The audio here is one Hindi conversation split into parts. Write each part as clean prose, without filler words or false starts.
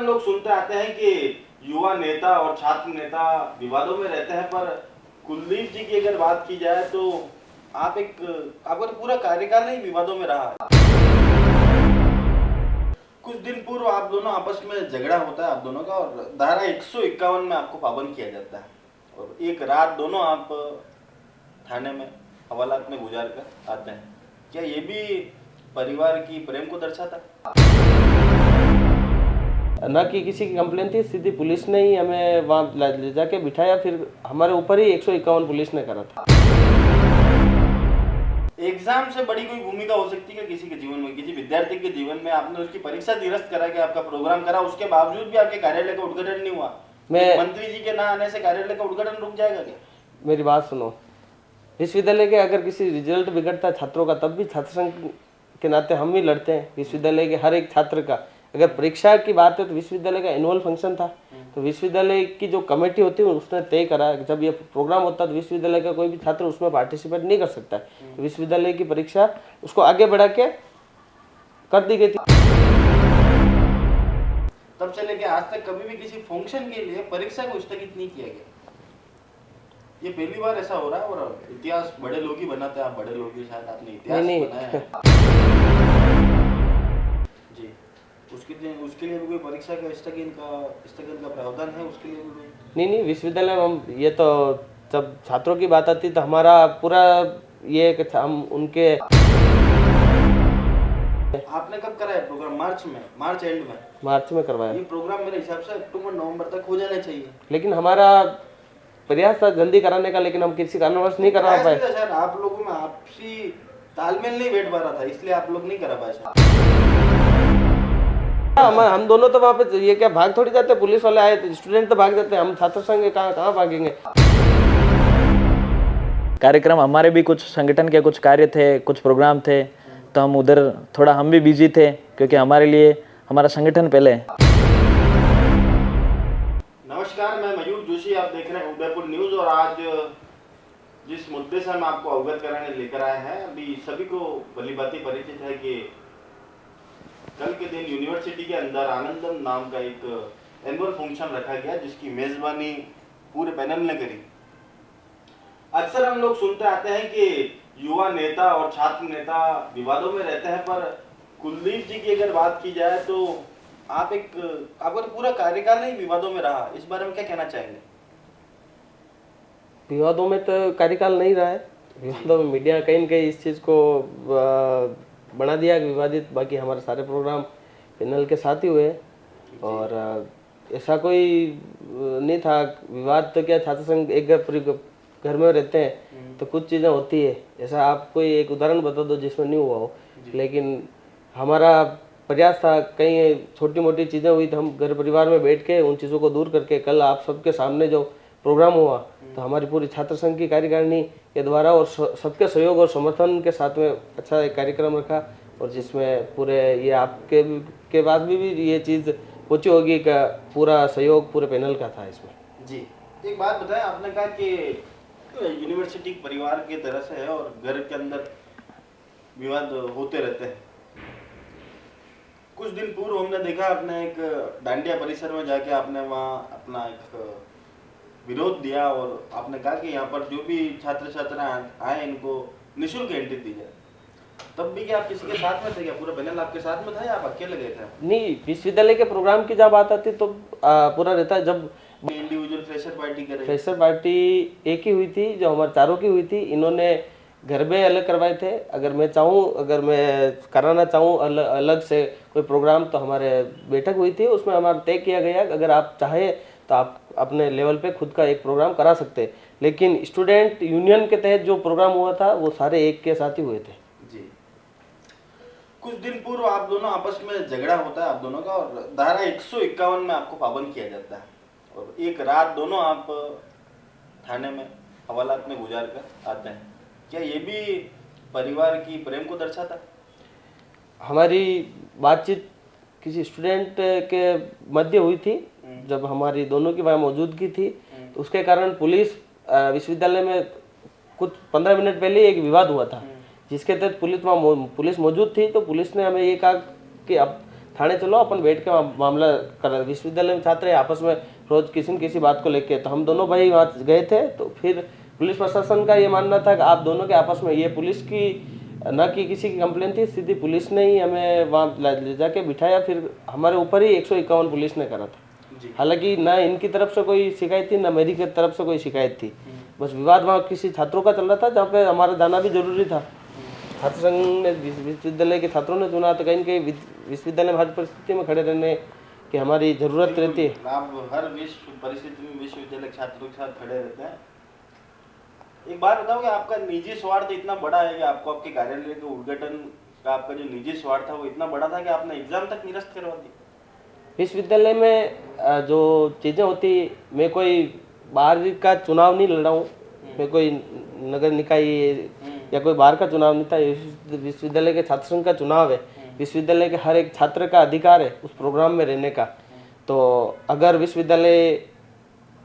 लोग सुनते आते हैं कि युवा नेता और छात्र नेता विवादों में रहते हैं, पर कुलदीप जी की अगर बात की जाए तो आपका तो पूरा कार्यकाल ही विवादों में रहा है। कुछ दिन पूर्व आप दोनों आपस में झगड़ा होता है आप दोनों का, और धारा 151 में आपको पाबंद किया जाता है, और एक रात दोनों आप थाने में हवालात में गुजार कर आते हैं। क्या ये भी परिवार की प्रेम को दर्शाता है? ना कि किसी की कंप्लेन थी, सीधी पुलिस ने ही हमें वहाँ ले जाके बिठाया, फिर हमारे ऊपर ही 151 पुलिस ने करा था। एग्जाम से बड़ी कोई भूमिका हो सकती है किसी के जीवन में, किसी विद्यार्थी के जीवन में? आपने उसकी परीक्षा निरस्त करा के आपका प्रोग्राम करा, उसके बावजूद भी आपके कार्यालय का उद्घाटन नहीं हुआ। मंत्री जी के ना आने से कार्यालय का उद्घाटन रुक जाएगा क्या? मेरी बात सुनो, विश्वविद्यालय के अगर किसी रिजल्ट बिगड़ता है छात्रों का, तब भी छात्र संघ के नाते हम भी लड़ते हैं। विश्वविद्यालय के हर एक छात्र का, अगर परीक्षा की बात है तो विश्वविद्यालय का एनुअल फंक्शन था, तो विश्वविद्यालय की जो कमेटी होती है उसने तय करा जब ये प्रोग्राम होता है तो विश्वविद्यालय का कोई भी छात्र उसमें पार्टिसिपेट नहीं कर सकता है। तो विश्वविद्यालय की परीक्षा उसको आगे बढ़ा के कर दी गई थी। तब से लेके आज तक कभी भी किसी फंक्शन के लिए परीक्षा को स्थगित नहीं किया गया। ये पहली बार ऐसा हो रहा है, और इतिहास बड़े लोग ही बनाते हैं। आप बड़े लोग ही, शायद आपने इतिहास बनाया है। जी, उसके लिए भी कोई परीक्षा का स्थगन का प्रावधान है? उसके लिए भी कोई नहीं, विश्वविद्यालय में हम ये तो जब छात्रों की बात आती तो हमारा पूरा ये हम उनके। आपने कब कराया प्रोग्राम? मार्च एंड में? मार्च में करवाया। ये प्रोग्राम मेरे हिसाब से अक्टूबर नवंबर तक हो जाना चाहिए, लेकिन हमारा प्रयास था जल्दी कराने का, लेकिन हम किसी कारणवश नहीं करा पाए। सर, आप लोगों में आपसी तालमेल नहीं बैठ पा रहा था, इसलिए आप लोग नहीं करा पाए। हम दोनों तो वहाँ पे ये क्या भाग थोड़ी जाते, पुलिस वाले आए तो स्टूडेंट तो भाग जाते, हम छात्र संघ कहाँ भागेंगे। कार्यक्रम हमारे भी कुछ संगठन के कुछ कार्य थे, कुछ प्रोग्राम थे, तो हम उधर थोड़ा हम भी बिजी थे, क्योंकि हमारे लिए हमारा संगठन पहले है। नमस्कार, मैं मयूर जोशी, आप देख रहे हैं उदयपुर न्यूज। और आज जिस मुद्दे से हम आपको अवगत कराने लेकर आए हैं, अभी सभी को भलीभांति परिचित है कि कल के दिन यूनिवर्सिटी के अंदर आनंदम नाम का एक एनुअल फंक्शन रखा गया, जिसकी मेजबानी पूरे पैनल ने करी। अक्सर हम लोग सुनते आते हैं कि युवा नेता और छात्र नेता विवादों में रहते हैं, पर कुलदीप जी की अगर बात की जाए तो आपका तो पूरा कार्यकाल ही विवादों में रहा। इस बारे में क्या कहना चाहेंगे? विवादों में तो कार्यकाल नहीं रहा है, विवादों में मीडिया कहीं न कहीं इस चीज़ को बना दिया विवादित। बाकी हमारे सारे प्रोग्राम पैनल के साथ ही हुए, और ऐसा कोई नहीं था विवाद। तो क्या, छात्र संघ एक घर में रहते हैं तो कुछ चीज़ें होती है, ऐसा आप कोई एक उदाहरण बता दो जिसमें नहीं हुआ हो। लेकिन हमारा प्रयास था, कई छोटी मोटी चीज़ें हुई तो हम घर परिवार में बैठ के उन चीज़ों को दूर करके कल आप सबके सामने जो प्रोग्राम हुआ तो हमारी पूरी छात्र संघ की कार्यकारिणी के द्वारा और सबके सहयोग और समर्थन के साथ में अच्छा एक कार्यक्रम रखा, और जिसमें पूरे ये आपके के बाद भी ये चीज़ पहुँची होगी का पूरा सहयोग पूरे पैनल का था इसमें। जी, एक बात बताएं, आपने कहा कि यूनिवर्सिटी परिवार की तरह से है और घर के अंदर विवाद होते रहते हैं। कुछ दिन पूर्व हमने देखा, आपने एक डांडिया परिसर में जाके आपने वहाँ अपना एक विरोध दिया, और आपने कहा कि यहाँ पर जो भी छात्र छात्रा आए इनको निःशुल्क एंट्री दी जाए। तब भी क्या आप किसी के साथ में थे? क्या पूरा पैनल आपके साथ में था या आप अकेले गए थे? नहीं, विश्वविद्यालय के प्रोग्राम की जब बात आती तो पूरा रहता है। जब इंडिविजुअल फ्रेशर पार्टी करे, फ्रेशर पार्टी एक ही हुई थी जो हमारे चारों की हुई थी। इन्होंने घर में अलग करवाए थे। अगर मैं चाहूँ, अगर मैं कराना चाहूँ अलग से कोई प्रोग्राम, तो हमारे बैठक हुई थी, उसमें हमारा तय किया गया अगर आप चाहें तो आप अपने लेवल पे खुद का एक प्रोग्राम करा सकते हैं। लेकिन स्टूडेंट यूनियन के तहत जो प्रोग्राम हुआ था वो सारे एक के साथ ही हुए थे। जी, कुछ दिन पूर्व आप दोनों आपस में झगड़ा होता है आप दोनों का, और धारा 151 में आपको पाबंद किया जाता है, और एक रात दोनों आप थाने में हवालात में गुजार कर आते हैं। क्या ये भी परिवार की प्रेम को दर्शाता है? हमारी बातचीत किसी स्टूडेंट के मध्य हुई थी, जब हमारी दोनों की वहाँ मौजूदगी थी, तो उसके कारण पुलिस विश्वविद्यालय में कुछ 15 मिनट पहले एक विवाद हुआ था, जिसके तहत पुलिस मौजूद थी। तो पुलिस ने हमें ये कहा कि अब थाने चलो अपन बैठ के मामला कर। विश्वविद्यालय में छात्र है आपस में रोज किसी न किसी बात को लेके, तो हम दोनों भाई वहाँ गए थे। तो फिर पुलिस प्रशासन का ये मानना था कि आप दोनों के आपस में, ये पुलिस की न कि किसी की कंप्लेंट थी, सीधी पुलिस ने ही हमें वहाँ ले जाके बिठाया। फिर हमारे ऊपर ही 151 पुलिस ने करा था। हालांकि ना इनकी तरफ से कोई शिकायत थी, ना मेरी की तरफ से कोई शिकायत थी। बस विवाद वहाँ किसी छात्रों का चल रहा था, जहाँ पे हमारा जाना भी जरूरी था। छात्र संघ ने, विश्वविद्यालय के छात्रों ने चुना, तो कहीं न कहीं विश्वविद्यालय में हर परिस्थिति में खड़े रहने की हमारी जरूरत रहती है। आप हर परिस्थिति में विश्वविद्यालय छात्रों के साथ खड़े रहते हैं। एक बात बताओ कि आपका निजी स्वार्थ इतना बड़ा है कि आपको आपके कार्यालय के उद्घाटन का आपका जो निजी स्वार्थ था वो इतना बड़ा था कि आपने एग्जाम तक निरस्त करवा दी। विश्वविद्यालय में जो चीज़ें होती, मैं कोई बाहर का चुनाव नहीं लड़ रहा हूँ, मैं कोई नगर निकाय या कोई बाहर का चुनाव नहीं था। विश्वविद्यालय के छात्र संघ का चुनाव है। विश्वविद्यालय के हर एक छात्र का अधिकार है उस प्रोग्राम में रहने का। तो अगर विश्वविद्यालय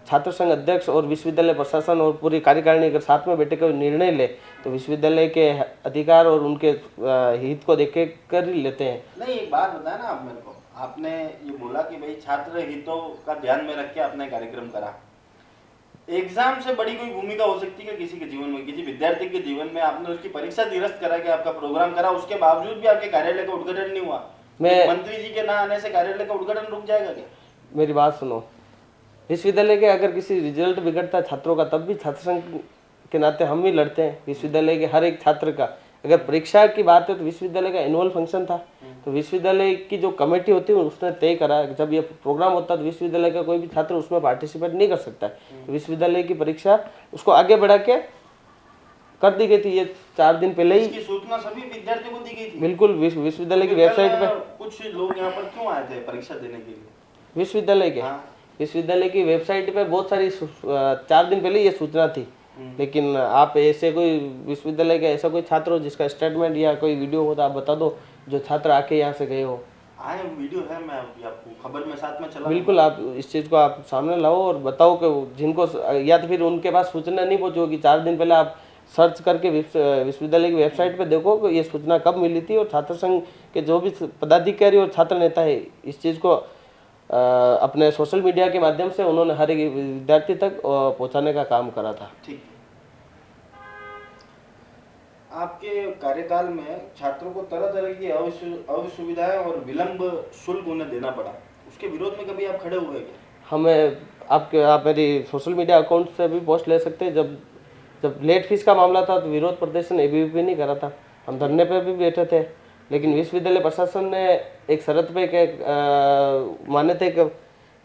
छात्र संघ अध्यक्ष और विश्वविद्यालय प्रशासन और पूरी कार्यकारिणी अगर साथ में बैठे कोई निर्णय ले, तो विश्वविद्यालय के अधिकार और उनके हित को देख कर ही लेते हैं। नहीं, एक बात बताया ना आप मेरे को, आपने ये बोला कि भाई छात्र हितों का ध्यान में रख के आपने कार्यक्रम करा। एग्जाम से बड़ी कोई भूमिका हो सकती है किसी के जीवन में, किसी विद्यार्थी के जीवन में? आपने उसकी परीक्षा निरस्त करा के आपका प्रोग्राम करा, उसके बावजूद भी आपके कार्यालय का उद्घाटन नहीं हुआ। मंत्री जी के ना आने से कार्यालय का उद्घाटन रुक जाएगा क्या? मेरी बात सुनो, विश्वविद्यालय के अगर किसी रिजल्ट बिगड़ता है छात्रों का, तब भी छात्र संघ के नाते हम ही लड़ते हैं। विश्वविद्यालय के हर एक छात्र का, अगर परीक्षा की बात है तो विश्वविद्यालय का एनुअल फंक्शन था, तो विश्वविद्यालय की जो कमेटी होती है उसने तय करा कि जब ये प्रोग्राम होता है तो विश्वविद्यालय का कोई भी छात्र उसमें पार्टिसिपेट नहीं कर सकता है। तो विश्वविद्यालय की परीक्षा उसको आगे बढ़ा के कर दी गई थी। ये 4 दिन पहले ही इसकी सूचना सभी विद्यार्थियों को दी गई थी। बिल्कुल, विश्वविद्यालय की वेबसाइट पे। कुछ लोग यहाँ पर क्यों आए थे परीक्षा देने के लिए? विश्वविद्यालय के विश्वविद्यालय की वेबसाइट पे बहुत सारी 4 दिन पहले ये सूचना थी। लेकिन आप ऐसे कोई विश्वविद्यालय का ऐसा कोई छात्र हो जिसका स्टेटमेंट या कोई वीडियो हो तो आप बता दो, जो छात्र आके यहाँ से गए हो। आए वीडियो है, मैं आपको खबर में साथ में चला। बिल्कुल, आप इस चीज़ को आप सामने लाओ और बताओ कि जिनको, या तो फिर उनके पास सूचना नहीं पहुँची होगी, 4 दिन पहले आप सर्च करके विश्वविद्यालय की वेबसाइट पे देखो कि ये सूचना कब मिली थी। और छात्र संघ के जो भी पदाधिकारी और छात्र नेता है इस चीज़ को अपने सोशल मीडिया के माध्यम से उन्होंने हर एक विद्यार्थी तक पहुंचाने का काम करा था। ठीक। आपके कार्यकाल में छात्रों को तरह तरह की असुविधाएं और विलंब शुल्क उन्हें देना पड़ा, उसके विरोध में कभी आप खड़े हुए क्या? हमें आप मेरी सोशल मीडिया अकाउंट से भी पोस्ट ले सकते हैं। जब लेट फीस का मामला था तो विरोध प्रदर्शन एबीवीपी नहीं करा था, हम धरने पे भी बैठे थे। लेकिन विश्वविद्यालय प्रशासन ने एक शर्त पे के माने थे कि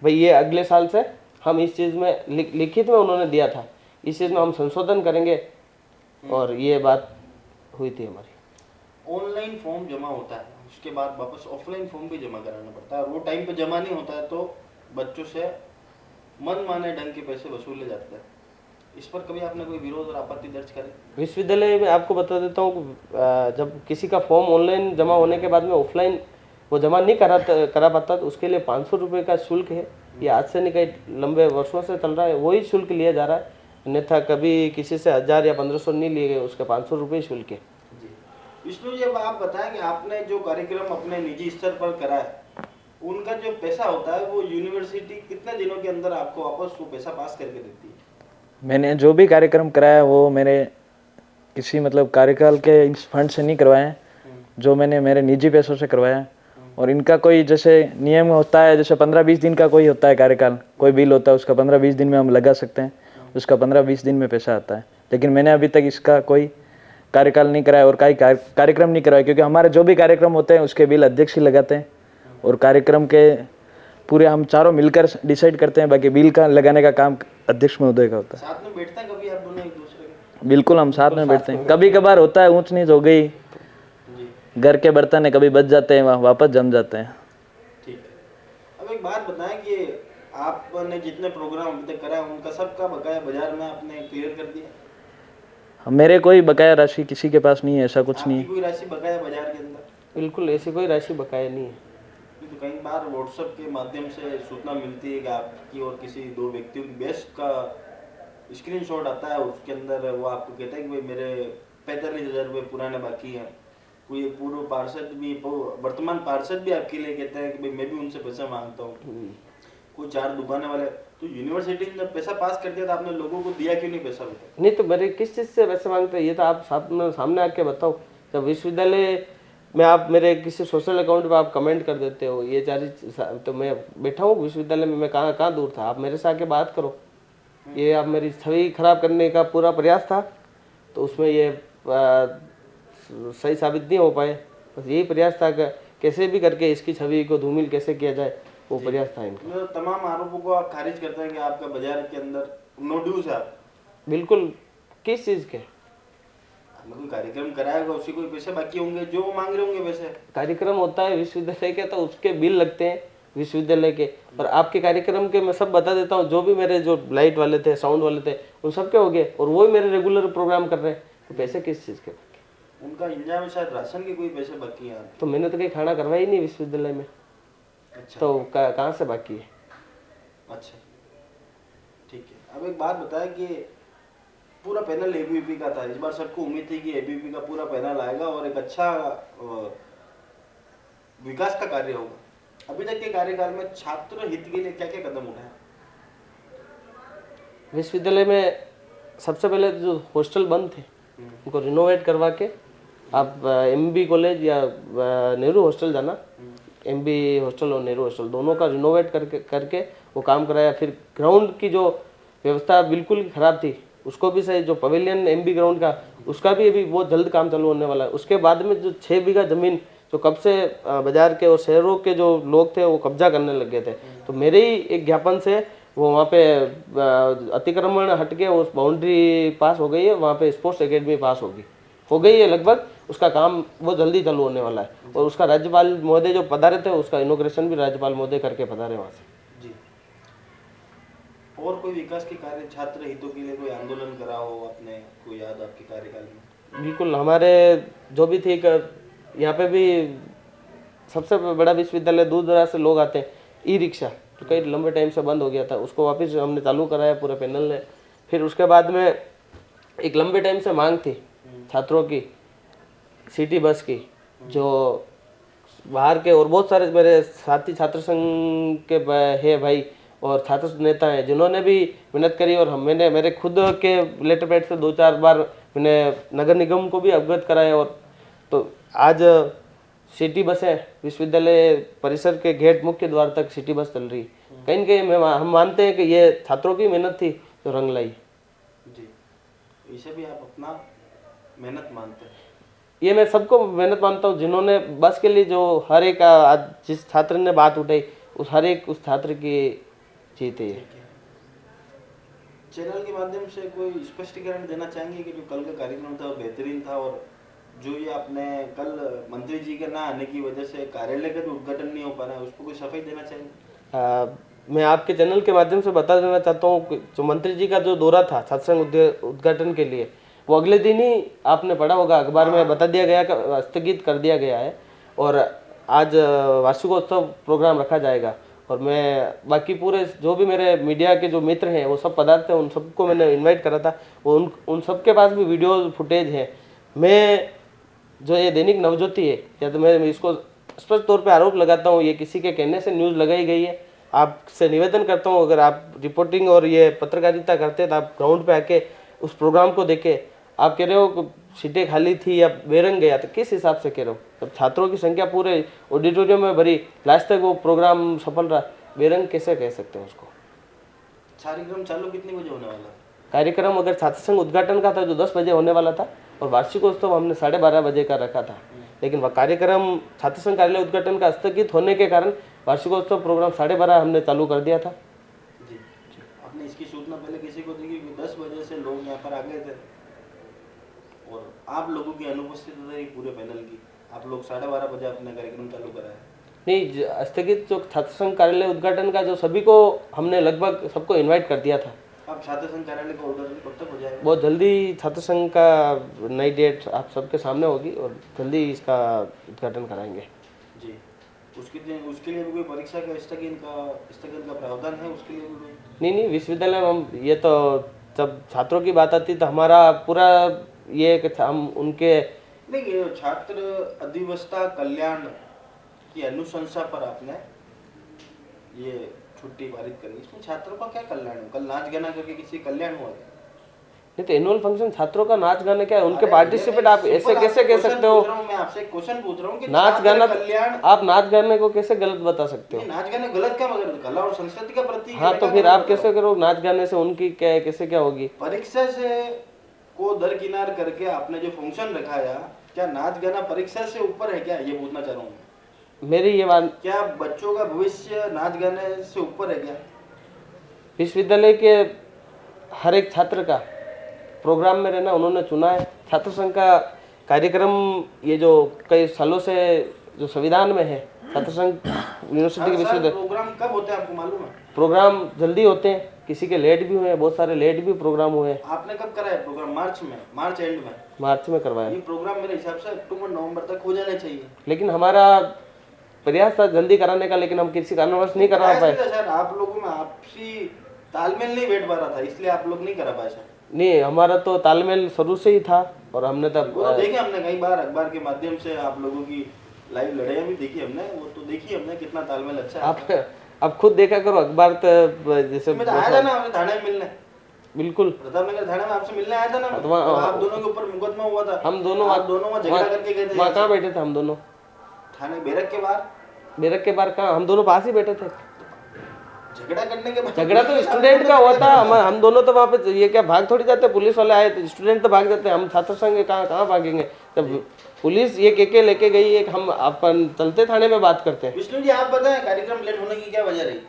भाई ये अगले साल से हम इस चीज़ में लिखित में उन्होंने दिया था, इस चीज़ में हम संशोधन करेंगे, और ये बात हुई थी हमारी। ऑनलाइन फॉर्म जमा होता है, उसके बाद वापस ऑफलाइन फॉर्म भी जमा कराना पड़ता है, और वो टाइम पे जमा नहीं होता है तो बच्चों से मन माने ढंग के पैसे वसूले जाते हैं। इस पर कभी आपने कोई विरोध और आपत्ति दर्ज करी? विश्वविद्यालय में आपको बता देता हूँ, जब किसी का फॉर्म ऑनलाइन जमा होने के बाद में ऑफलाइन वो जमा नहीं करा पाता तो उसके लिए 500 रुपये का शुल्क है। ये आज से नहीं, कई लंबे वर्षों से चल रहा है, वही शुल्क लिया जा रहा है। अन्यथा कभी किसी से 1000 या 1500 नहीं लिए गए, उसके 500 रुपये शुल्क है। विष्णु जी, अब आप बताएं कि आपने जो कार्यक्रम अपने निजी स्तर पर करा है, उनका जो पैसा होता है वो यूनिवर्सिटी कितने दिनों के अंदर आपको वापस वो पैसा पास करके देती है? मैंने जो भी कार्यक्रम कराया वो मेरे किसी मतलब कार्यकाल के इस फंड से नहीं करवाए हैं, जो मैंने मेरे निजी पैसों से करवाया। और इनका कोई जैसे नियम होता है, जैसे 15-20 दिन का कोई होता है कार्यकाल, कोई बिल होता है, उसका 15-20 दिन में हम लगा सकते हैं, उसका 15-20 दिन में पैसा आता है। लेकिन मैंने अभी तक इसका कोई कार्यकाल नहीं कराया और कोई कार्यक्रम नहीं कराया, क्योंकि हमारे जो भी कार्यक्रम होते हैं उसके बिल अध्यक्ष ही लगाते हैं और कार्यक्रम के पूरे हम चारों मिलकर डिसाइड करते हैं। बाकी बिल का लगाने का काम अध्यक्ष महोदय का होता है। साथ में बैठते हैं कभी आप दोनों एक दूसरे के? बिल्कुल, हम साथ में बैठते हैं। कभी कभार होता है ऊंच नीच हो गई, घर के बर्तन है कभी बच जाते हैं, वहाँ वापस जम जाते हैं। ठीक है। अब एक बात बताएं कि आपने जितने प्रोग्राम अभी तक कराए उनका सबका बकाया बाजार में आपने क्लियर कर दिया? मेरे कोई बकाया राशि किसी के पास नहीं है, ऐसा कुछ नहीं है। कोई राशि बकाया बाजार के अंदर? बिल्कुल, ऐसी कोई राशि बकाया नहीं है। तो कई बार व्हाट्सएप के माध्यम से सूचना मिलती है कि आपकी और किसी 2 व्यक्तियों की बेस्ट का स्क्रीनशॉट आता है, उसके अंदर वो आपको कहता है कि भाई मेरे 45,000 रुपये पुराने बाकी हैं, कोई एक पूर्व पार्षद भी, वर्तमान पार्षद भी आपके लिए कहते हैं कि भाई मैं भी उनसे पैसा मांगता हूँ, कोई 4 दुकानें वाले। तो यूनिवर्सिटी ने जब पैसा पास कर दिया तो आपने लोगों को दिया क्यों नहीं पैसा बताओ? नहीं तो मेरे किस चीज़ से पैसे मांगते हैं ये तो आप सामने सामने आके बताओ। जब विश्वविद्यालय में आप मेरे किसी सोशल अकाउंट पे आप कमेंट कर देते हो ये तो मैं बैठा हूँ विश्वविद्यालय में, मैं कहाँ कहाँ दूर था, आप मेरे से आके बात करो। ये आप मेरी छवि खराब करने का पूरा प्रयास था, तो उसमें ये सही साबित नहीं हो पाए। बस यही प्रयास था कि कैसे भी करके इसकी छवि को धूमिल कैसे किया जाए, वो प्रयास था इनका। मतलब तमाम आरोपों को आप खारिज करते हैं कि आपका बाजार के अंदर नो ड्यूज है आप? बिल्कुल। किस चीज़ के? आपने कोई कार्यक्रम कराया होगा, उसी कोई पैसे बाकी होंगे जो वो मांग रहे होंगे पैसे। कार्यक्रम होता है विश्वविद्यालय के, तो उसके बिल लगते हैं विश्वविद्यालय के। और आपके कार्यक्रम के मैं सब बता देता हूँ, जो भी मेरे जो लाइट वाले थे, साउंड वाले थे, उन सब के हो गए, और वो ही मेरे रेगुलर प्रोग्राम कर रहे हैं। तो पैसे किस चीज़ के? उनका इल्जाम है शायद राशन के कोई पैसे बाकी हैं। तो मैंने तो कहीं खाना करवाया ही नहीं विश्वविद्यालय में, अच्छा तो कहाँ से बाकी है? अच्छा ठीक है। अब एक बात बताया कि पूरा पैनल एबीवीपी का था, इस बार सबको उम्मीद थी कि एबीवीपी का पूरा पैनल आएगा और एक अच्छा विकास का कार्य होगा। अभी तक के कार्यकाल में छात्र हित के लिए क्या क्या कदम उठाए? विश्वविद्यालय में सबसे पहले जो हॉस्टल बंद थे उनको रिनोवेट करवा के, आप एमबी कॉलेज या नेहरू हॉस्टल जाना, एमबी हॉस्टल और नेहरू हॉस्टल दोनों का रिनोवेट करके वो काम कराया। फिर ग्राउंड की जो व्यवस्था बिल्कुल ख़राब थी उसको भी सही, जो पवेलियन एमबी ग्राउंड का उसका भी अभी बहुत जल्द काम चालू होने वाला है। उसके बाद में जो 6 बीघा ज़मीन जो कब से बाजार के और शहरों के जो लोग थे वो कब्जा करने लग गए थे, तो मेरे ही एक ज्ञापन से वो वहाँ पे अतिक्रमण हट के उस बाउंड्री पास हो गई है, वहाँ पे स्पोर्ट्स एकेडमी पास हो गई है लगभग। उसका काम बहुत जल्दी चालू होने वाला है, और उसका राज्यपाल महोदय जो पधारे थे उसका इनॉग्रेशन भी राज्यपाल महोदय करके पधारे वहाँ से। जी। और कोई विकास के कार्य छात्र हितों के लिए कोई आंदोलन करा हो आपने, कोई याद आपके कार्यकाल में? बिल्कुल, हमारे जो भी थी यहाँ पे भी सबसे बड़ा विश्वविद्यालय दूर दराज से लोग आते हैं। ई रिक्शा जो कई लंबे टाइम से बंद हो गया था उसको वापस हमने चालू कराया पूरे पैनल ने। फिर उसके बाद में एक लंबे टाइम से मांग थी छात्रों की सिटी बस की, जो बाहर के और बहुत सारे मेरे साथी छात्र संघ के है भाई और छात्र नेता हैं जिन्होंने भी मेहनत करी, और मैंने मेरे खुद के लेटर पैड से 2-4 बार मैंने नगर निगम को भी अवगत कराया। और तो आज सिटी बसें विश्वविद्यालय परिसर के गेट मुख्य द्वार तक सिटी बस चल रही। कहीं न कहीं हम मानते हैं कि ये छात्रों की मेहनत थी जो रंग लाई। जी, इसे भी आप अपना मेहनत मानते हैं? ये मैं सबको मेहनत मानता हूँ, जिन्होंने बस के लिए जो हर एक आज जिस छात्र ने बात उठाई उस हर एक उस छात्र की जीत है। चैनल के माध्यम से कोई स्पष्टीकरण देना चाहेंगे कि जो कल का कार्यक्रम था वो बेहतरीन था, और जो ये आपने कल मंत्री जी के ना आने की वजह से कार्यालय का भी उद्घाटन नहीं हो पा रहा है, उस पर कोई सफाई देना चाहेंगे? मैं आपके चैनल के माध्यम से बता देना चाहता हूँ कि जो मंत्री जी का जो दौरा था सत्संग उद्घाटन के लिए, वो अगले दिन ही आपने पढ़ा होगा अखबार में बता दिया गया कि स्थगित कर दिया गया है, और आज वार्षिकोत्सव प्रोग्राम रखा जाएगा। और मैं बाकी पूरे जो भी मेरे मीडिया के जो मित्र हैं वो सब पदार्थ हैं, उन सबको मैंने इनवाइट करा था। वो उन सबके पास भी वीडियो फुटेज है। मैं जो ये दैनिक नवज्योति है, या तो मैं इसको स्पष्ट तौर पे आरोप लगाता हूँ ये किसी के कहने से न्यूज़ लगाई गई है। आपसे निवेदन करता हूँ अगर आप रिपोर्टिंग और ये पत्रकारिता करते हैं तो आप ग्राउंड पे आके उस प्रोग्राम को देखें। आप कह रहे हो सीटें खाली थी या बेरंग गया, तो किस हिसाब से कह रहे हो? तब छात्रों की संख्या पूरे ऑडिटोरियम में भरी, लास्ट तक वो प्रोग्राम सफल रहा, बेरंग कैसे कह सकते हैं उसको? कार्यक्रम चालू कितने बजे होने वाला है? कार्यक्रम अगर छात्र संघ उद्घाटन का था जो 10 बजे होने वाला था, और वार्षिकोत्सव हमने 12:30 बजे का रखा था, लेकिन वह कार्यक्रम छात्र संघ कार्यालय उद्घाटन का स्थगित होने के कारण वार्षिकोत्सव प्रोग्राम 12:30 हमने चालू कर दिया था। जी, आपने इसकी सूचना पहले किसी को दी कि 10 बजे से लोग यहाँ पर आ गए थे और आप लोगों की अनुपस्थिति रही पूरे पैनल की, आप लोग 12:30 बजे अपना कार्यक्रम चालू कराया? नहीं, स्थगित जो छात्र संघ कार्यालय उद्घाटन का जो सभी को हमने लगभग सबको इन्वाइट कर दिया था। अब छात्र संघ कार्यालय का उद्घाटन कब तक हो जाएगा? बहुत जल्दी छात्र संघ का नई डेट आप सबके सामने होगी और जल्दी इसका उद्घाटन कराएंगे। जी, उसके लिए भी कोई परीक्षा का स्थगन का प्रावधान है उसके लिए भी? नहीं, विश्वविद्यालय में हम ये तो जब छात्रों की बात आती तो हमारा पूरा ये कि हम उनके नहीं, ये छात्र अधिवस्था कल्याण की अनुशंसा पर आपने ये छुट्टी पारित करी, इसमें छात्रों का क्या कल्याण हो? कल नाच गाना करके किसी कल्याण हुआ क्या? नहीं तो एनुअल फंक्शन छात्रों का नाच गाना क्या है, उनके अरे पार्टिसिपेट ये आप मैं ऐसे सिंपल कैसे आपसे कह क्वेश्चन सकते हो? पूछ रहा हूं, मैं आपसे एक क्वेश्चन पूछ रहा हूँ कि नाच छात्र गाना कल्याण, आप नाच गाने को कैसे गलत बता सकते हो? नहीं, नाच गाना गलत क्या, मगर कला और संस्कृति का प्रतीक है, हाँ मैं तो क्या फिर गलत आप बता रहा कैसे करो, नाच गाने से उनकी क्या है, कैसे क्या होगी? हूं? परीक्षा से को दरकिनार करके आपने जो फंक्शन रखाया, क्या नाच गाना परीक्षा से ऊपर है क्या, ये पूछना चाह रहा हूँ मैं। मेरी ये बात, क्या बच्चों का भविष्य नाच गाने से ऊपर है क्या? विश्वविद्यालय के हर एक छात्र का प्रोग्राम में रहना उन्होंने चुना है। छात्र संघ का कार्यक्रम ये जो कई सालों से जो संविधान में है, छात्र संघ यूनिवर्सिटी के हर साल विश्वविद्यालय प्रोग्राम कब होते हैं आपको मालूम है? प्रोग्राम जल्दी होते हैं, किसी के लेट भी हुए हैं, बहुत सारे लेट भी प्रोग्राम हुए हैं। आपने कब करा है प्रोग्राम? मार्च में, मार्च एंड में। मार्च में करवाया, ये प्रोग्राम मेरे हिसाब से अक्टूबर नवंबर तक हो जाने चाहिए। लेकिन हमारा प्रयास था जल्दी कराने का, लेकिन हम किसी कारणवश नहीं करा प्रयास पाए। नहीं था सर, आप लोगों में आपसी तालमेल नहीं बैठ पा रहा था, इसलिए आप लोग नहीं करा पाए सर। नहीं, हमारा तो तालमेल शुरू से ही था और हमने तब वो तो देखे हमने कई बार अखबार के माध्यम से, आप लोगों की लाइव लड़ाइयाँ भी देखी हमने, वो तो देखी हमने कितना तालमेल अच्छा है। आप खुद देखा करो अखबार तो जैसे मैं तो आया था ना आपसे थाने में मिलने, बिल्कुल प्रताप नगर थाने में आपसे मिलने आया था ना मैं। तो वहाँ- आप दोनों के ऊपर मुकदमा हुआ था, हम दोनों आप दोनों वहाँ झगड़ा करके गए वहाँ थे कहाँ बैठे थे हम दोनों? थाने बैरक के बाहर। बैरक के बाहर कहाँ, हम दोनों पास ही बैठे थे। झगड़ा करने के बाद झगड़ा तो स्टूडेंट का हुआ था, हम दोनों तो वहाँ पे, ये क्या भाग थोड़ी जाते, पुलिस वाले आए तो स्टूडेंट तो भाग जाते, हम छात्र संघ कहाँ कहाँ भागेंगे? तब पुलिस ये के लेके गई, एक हम अपन चलते थाने में बात करते हैं। विष्णु जी आप बताएं, कार्यक्रम लेट होने की क्या वजह रही?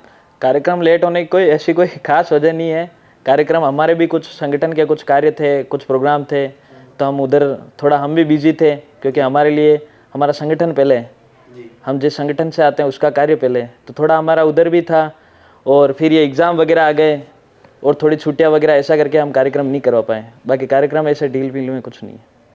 कार्यक्रम लेट होने की कोई ऐसी कोई खास वजह नहीं है। कार्यक्रम हमारे भी कुछ संगठन के कुछ कार्य थे, कुछ प्रोग्राम थे, तो हम उधर थोड़ा हम भी बिजी थे, क्योंकि हमारे लिए हमारा संगठन पहले है। जी। हम जिस संगठन से आते हैं उसका कार्य पहले, तो थोड़ा हमारा उधर भी था, और फिर ये एग्ज़ाम वगैरह आ गए और थोड़ी छुट्टियां वगैरह, ऐसा करके हम कार्यक्रम नहीं करवा पाए। बाकी कार्यक्रम ऐसे डील वील में कुछ नहीं है।